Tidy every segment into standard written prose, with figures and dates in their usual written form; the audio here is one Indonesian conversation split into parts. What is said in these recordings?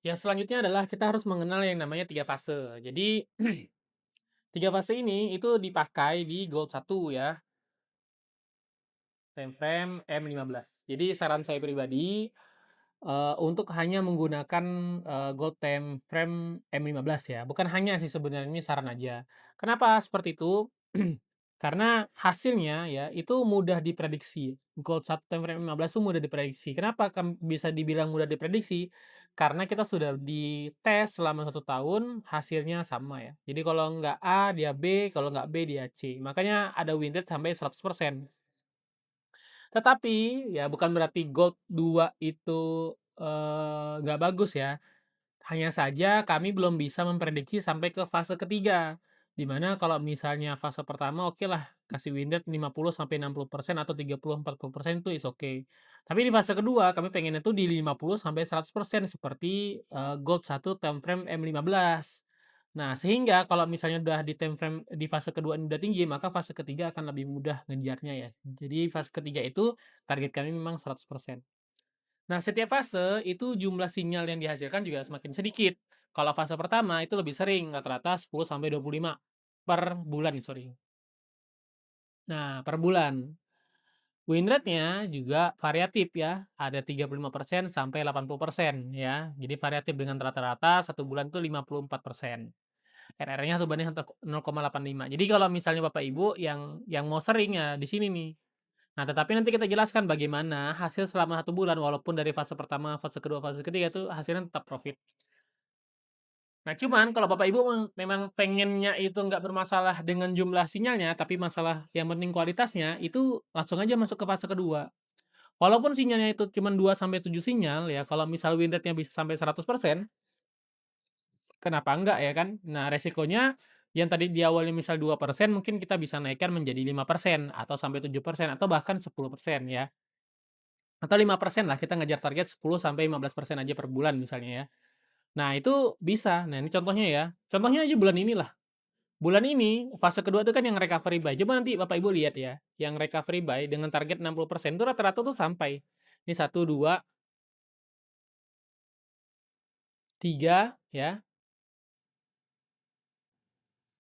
Yang selanjutnya adalah kita harus mengenal yang namanya 3 fase. Jadi, 3 fase ini itu dipakai di Gold 1 ya, time frame M15. Jadi saran saya pribadi, untuk hanya menggunakan, Gold time frame M15 ya, bukan hanya sih sebenarnya, ini saran aja. Kenapa seperti itu? Karena hasilnya ya, itu mudah diprediksi. Gold 1 time frame 15 itu mudah diprediksi. Kenapa bisa dibilang mudah diprediksi? Karena kita sudah dites selama 1 tahun, hasilnya sama ya. Jadi kalau nggak A, dia B, kalau nggak B, dia C. Makanya ada win rate sampai 100%. Tetapi, ya bukan berarti Gold 2 itu, nggak bagus ya. Hanya saja kami belum bisa memprediksi sampai ke fase ketiga, di mana kalau misalnya fase pertama okelah kasih win rate 50-60% atau 30-40% itu is okay. Tapi di fase kedua kami pengennya tuh di 50-100% seperti, Gold 1 time frame M15. Nah, sehingga kalau misalnya udah di time frame di fase kedua ini udah tinggi, maka fase ketiga akan lebih mudah ngejarnya ya. Jadi fase ketiga itu target kami memang 100%. Nah, setiap fase itu jumlah sinyal yang dihasilkan juga semakin sedikit. Kalau fase pertama itu lebih sering, rata-rata 10-25 per bulan, sorry. Nah, per bulan. Win rate-nya juga variatif ya, ada 35% sampai 80% ya. Jadi variatif dengan rata-rata 1 bulan itu 54%. RR-nya 1 banding 0,85. Jadi kalau misalnya Bapak Ibu yang mau sering ya di sini nih. Nah, tetapi nanti kita jelaskan bagaimana hasil selama 1 bulan walaupun dari fase pertama, fase kedua, fase ketiga itu hasilnya tetap profit. Nah, cuman kalau Bapak Ibu memang pengennya itu nggak bermasalah dengan jumlah sinyalnya, tapi masalah yang penting kualitasnya, itu langsung aja masuk ke fase kedua. Walaupun sinyalnya itu cuma 2 sampai 7 sinyal ya, kalau misal win rate-nya bisa sampai 100%, kenapa enggak ya kan? Nah, resikonya yang tadi di awalnya misal 2% mungkin kita bisa naikkan menjadi 5% atau sampai 7% atau bahkan 10% ya. Atau 5% lah, kita ngejar target 10-15% aja per bulan misalnya ya. Nah, itu bisa. Nah, ini contohnya ya. Contohnya aja bulan inilah. Bulan ini fase kedua itu kan yang recovery buy. Coba nanti Bapak Ibu lihat ya, yang recovery buy dengan target 60% itu rata-rata tuh sampai. Ini 1, 2, 3 ya,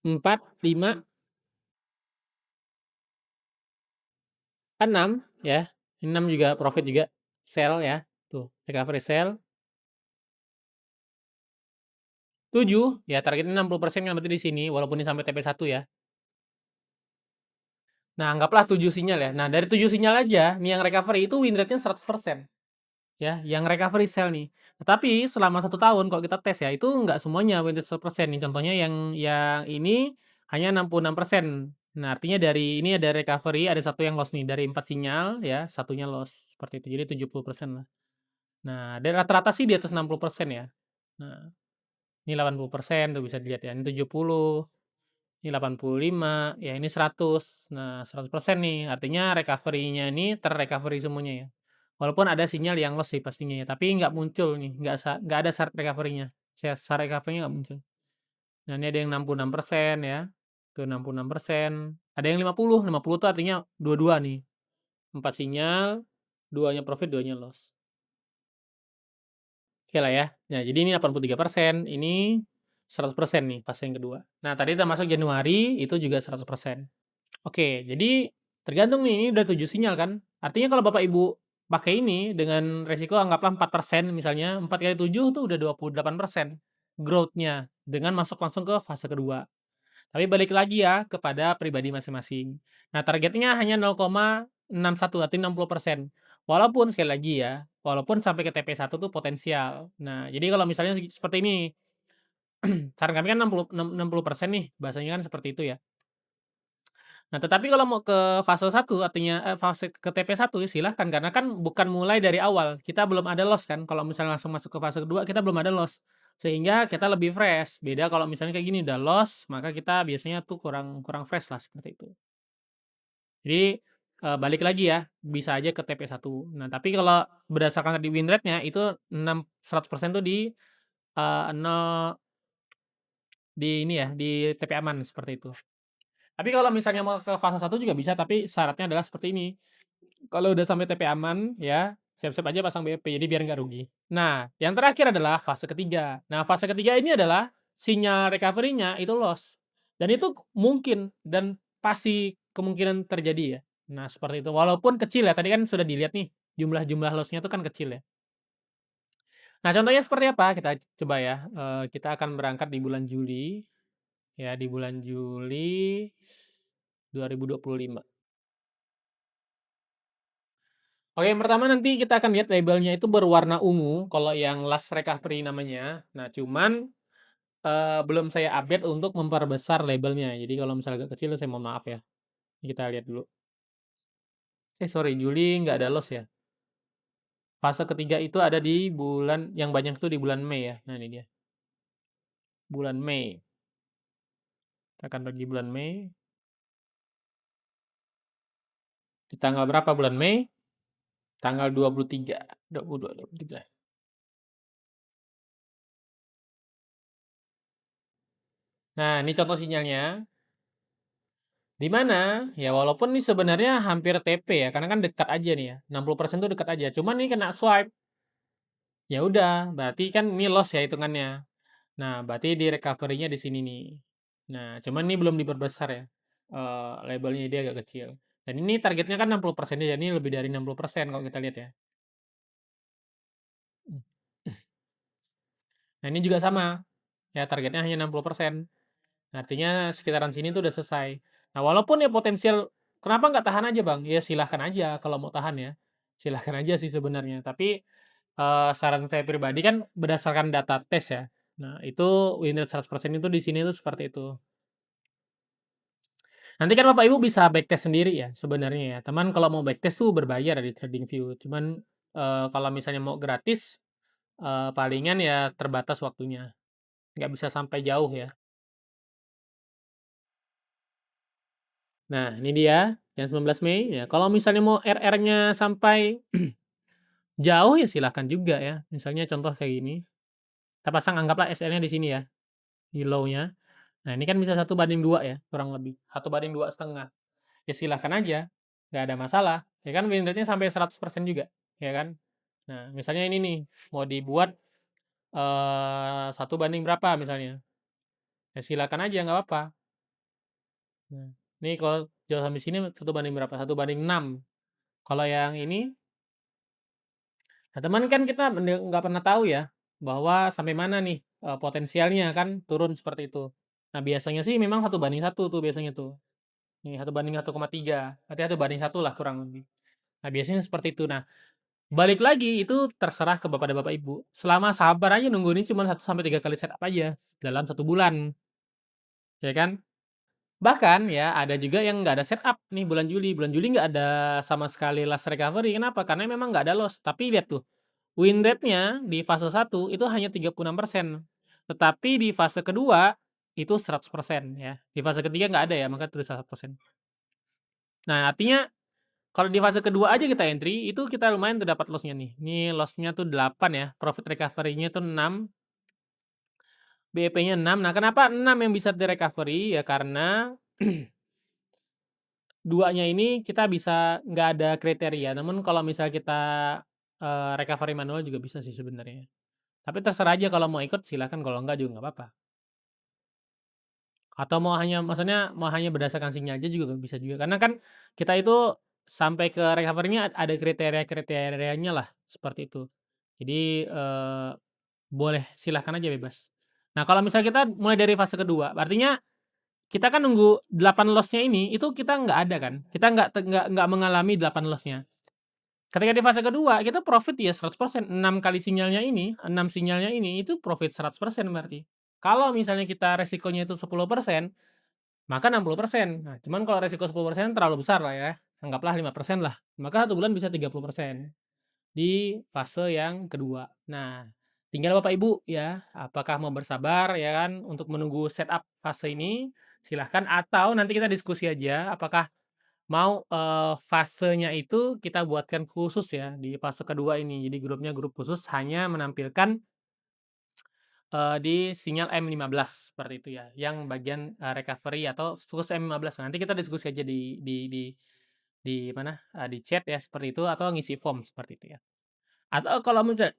4, 5, 6 ya. 6 juga profit juga, sell ya. Tuh, recovery sell. 7 ya targetnya 60% kan berarti di sini walaupun ini sampai TP1 ya. Nah, anggaplah 7 sinyal ya. Nah, dari 7 sinyal aja, nih yang recovery itu win rate-nya 100%, ya, yang recovery sell nih. Tapi selama 1 tahun kalau kita tes ya, itu nggak semuanya win rate 100% nih. Contohnya yang ini hanya 66%. Nah, artinya dari ini ada recovery, ada satu yang loss nih, dari 4 sinyal ya, satunya loss, seperti itu. Jadi 70% lah. Nah, dari rata-rata sih di atas 60% ya. Nah, ini 80% tuh bisa dilihat ya, ini 70. Ini 85, ya ini 100. Nah, 100% nih, artinya recovery-nya ini ter-recovery semuanya ya. Walaupun ada sinyal yang loss sih pastinya ya, tapi nggak muncul nih, nggak ada syarat recovery-nya. Syarat recovery-nya nggak muncul. Nah, ini ada yang 66% ya, tuh 66%. Ada yang 50 tuh artinya dua-dua nih. 4 sinyal, duanya profit, duanya loss. Oke lah ya. Nah, jadi ini 83%, ini 100% nih pas yang kedua. Nah, tadi termasuk Januari itu juga 100%. Oke, jadi tergantung nih, ini udah 7 sinyal kan. Artinya kalau Bapak Ibu pakai ini dengan resiko anggaplah 4% misalnya, 4 kali 7 tuh udah 28% growth-nya dengan masuk langsung ke fase kedua. Tapi balik lagi ya kepada pribadi masing-masing. Nah, targetnya hanya 0,61 artinya 60%. Walaupun sekali lagi ya, walaupun sampai ke TP1 tuh potensial. Nah, jadi kalau misalnya seperti ini, saran kami kan 60% nih, bahasanya kan seperti itu ya. Nah, tetapi kalau mau ke fase 1 artinya fase ke TP1 ya silahkan, karena kan bukan mulai dari awal, kita belum ada loss kan, kalau misalnya langsung masuk ke fase kedua kita belum ada loss, sehingga kita lebih fresh. Beda kalau misalnya kayak gini udah loss, maka kita biasanya tuh kurang kurang fresh lah seperti itu. Jadi, balik lagi ya, bisa aja ke TP1. Nah, tapi kalau berdasarkan tadi win rate-nya itu 100% tuh di, 0 di ini ya, di TP aman seperti itu. Tapi kalau misalnya mau ke fase 1 juga bisa, tapi syaratnya adalah seperti ini. Kalau udah sampai TP aman ya, siap-siap aja pasang BEP, jadi biar nggak rugi. Nah, yang terakhir adalah fase ketiga. Nah, fase ketiga ini adalah sinyal recovery-nya itu loss, dan itu mungkin dan pasti kemungkinan terjadi ya. Nah, seperti itu. Walaupun kecil ya, tadi kan sudah dilihat nih, jumlah-jumlah loss-nya itu kan kecil ya. Nah, contohnya seperti apa? Kita coba ya, kita akan berangkat di bulan Juli, ya di bulan Juli 2025. Oke, yang pertama nanti kita akan lihat labelnya itu berwarna ungu, kalau yang last recovery namanya. Nah, cuman, belum saya update untuk memperbesar labelnya. Jadi kalau misalnya agak kecil saya mohon maaf ya. Kita lihat dulu. Sorry, Juli nggak ada loss ya. Fase ketiga itu ada di bulan yang banyak tuh di bulan Mei ya. Nah, ini dia. Bulan Mei. Kita akan pergi bulan Mei. Di tanggal berapa bulan Mei? Tanggal 23, 22, 23. Nah, ini contoh sinyalnya. Di mana, ya walaupun ini sebenarnya hampir TP ya, karena kan dekat aja nih ya, 60% tuh dekat aja, cuman ini kena swipe, ya udah, berarti kan ini loss ya hitungannya. Nah, berarti di recovery-nya di sini nih. Nah, cuman ini belum diperbesar ya, labelnya dia agak kecil. Dan ini targetnya kan 60% ya, ini lebih dari 60% kalau kita lihat ya. Nah, ini juga sama, ya targetnya hanya 60%. Artinya sekitaran sini tuh udah selesai. Nah, walaupun ya potensial, kenapa nggak tahan aja Bang? Ya silahkan aja kalau mau tahan ya. Silahkan aja sih sebenarnya. Tapi saran saya pribadi kan berdasarkan data tes ya. Nah, itu win rate 100% itu di sini tuh seperti itu. Nanti kan Bapak Ibu bisa backtest sendiri ya sebenarnya ya. Teman kalau mau backtest tuh berbayar di TradingView. Cuman kalau misalnya mau gratis, palingan ya terbatas waktunya. Nggak bisa sampai jauh ya. Nah, ini dia yang 19 Mei ya. Kalau misalnya mau RR-nya sampai jauh ya silahkan juga ya. Misalnya contoh kayak gini. Kita pasang anggaplah SL-nya di sini ya, di low-nya. Nah, ini kan bisa 1/2 ya, kurang lebih. 1/2,5. Ya silahkan aja, nggak ada masalah. Ya kan win rate-nya sampai 100% juga, ya kan? Nah, misalnya ini nih, mau dibuat 1 banding berapa misalnya. Ya silakan aja, nggak apa-apa. Nah, ini kalau jauh sampai sini 1 banding berapa? 1/6. Kalau yang ini, nah teman kan kita nggak pernah tahu ya, bahwa sampai mana nih potensialnya kan turun seperti itu. Nah biasanya sih memang 1/1 tuh biasanya tuh. Nih 1/1,3. Berarti 1/1 lah kurang lebih. Nah biasanya seperti itu. Nah balik lagi itu terserah kepada Bapak Ibu. Selama sabar aja nunggu ini cuma 1 sampai 3 kali setup aja dalam 1 bulan, ya kan? Bahkan ya ada juga yang nggak ada setup nih bulan Juli. Bulan Juli nggak ada sama sekali last recovery. Kenapa? Karena memang nggak ada loss. Tapi lihat tuh, win rate-nya di fase 1 itu hanya 36%. Tetapi di fase kedua itu 100% ya. Di fase ketiga nggak ada ya, maka tulis 100%. Nah, artinya kalau di fase kedua aja kita entry, itu kita lumayan tuh dapat loss-nya nih. Ini loss-nya tuh 8 ya, profit recovery-nya tuh 6, BEP-nya 6. Nah, kenapa 6 yang bisa di-recovery? Ya karena duanya ini kita bisa nggak ada kriteria. Namun kalau misalnya kita recovery manual juga bisa sih sebenarnya. Tapi terserah aja kalau mau ikut silakan, kalau enggak juga nggak apa-apa. Atau mau hanya maksudnya mau hanya berdasarkan sinyal aja juga bisa juga. Karena kan kita itu sampai ke recovery-nya ada kriteria-kriterianya lah, seperti itu. Jadi, boleh silahkan aja bebas. Nah, kalau misalnya kita mulai dari fase kedua, artinya kita kan nunggu 8 loss-nya ini, itu kita nggak ada kan, kita nggak mengalami 8 loss-nya. Ketika di fase kedua, kita profit ya 100%, 6 kali sinyalnya ini, 6 sinyalnya ini, itu profit 100% berarti. Kalau misalnya kita resikonya itu 10%, maka 60%. Nah, cuman kalau resiko 10% terlalu besar lah ya, anggaplah 5% lah, maka 1 bulan bisa 30% di fase yang kedua. Nah, tinggal Bapak Ibu ya, apakah mau bersabar ya kan untuk menunggu setup fase ini, silahkan atau nanti kita diskusi aja apakah mau, fasenya itu kita buatkan khusus ya di fase kedua ini. Jadi grupnya grup khusus hanya menampilkan, di sinyal M15 seperti itu ya, yang bagian, recovery atau khusus M15. Nanti kita diskusi aja di mana, di chat ya seperti itu atau ngisi form seperti itu ya. Atau kalau misal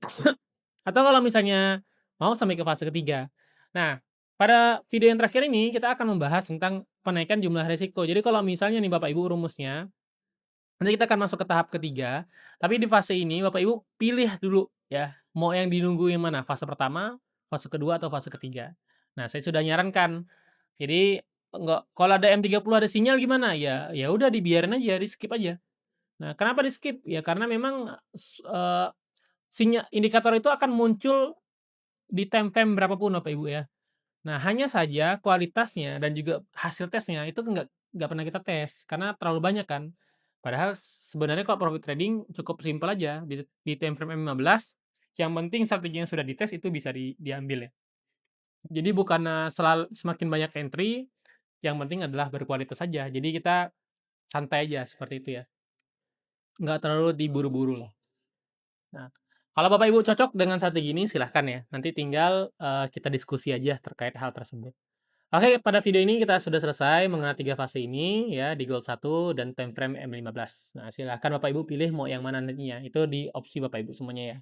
atau kalau misalnya mau sampai ke fase ketiga. Nah, pada video yang terakhir ini kita akan membahas tentang penaikan jumlah resiko. Jadi kalau misalnya nih Bapak Ibu rumusnya, nanti kita akan masuk ke tahap ketiga, tapi di fase ini Bapak Ibu pilih dulu ya, mau yang dinunggu yang mana, fase pertama, fase kedua, atau fase ketiga. Nah, saya sudah nyarankan, jadi enggak kalau ada M30 ada sinyal gimana? Ya udah dibiarin aja, di-skip aja. Nah, kenapa di-skip? Ya karena memang indikator itu akan muncul di time frame berapa pun Bapak Ibu ya. Nah, hanya saja kualitasnya dan juga hasil tesnya itu nggak pernah kita tes, karena terlalu banyak kan. Padahal sebenarnya kalau profit trading cukup simpel aja, di time frame M15, yang penting strategi yang sudah dites itu bisa diambil ya. Jadi bukannya semakin banyak entry, yang penting adalah berkualitas saja. Jadi kita santai aja seperti itu ya, nggak terlalu diburu-buru lah. Nah, kalau Bapak Ibu cocok dengan strategi ini silahkan ya, nanti tinggal, kita diskusi aja terkait hal tersebut. Oke, pada video ini kita sudah selesai mengenai 3 fase ini ya, di Gold 1 dan time frame M15. Nah, silahkan Bapak Ibu pilih mau yang mana nantinya, itu di opsi Bapak Ibu semuanya ya.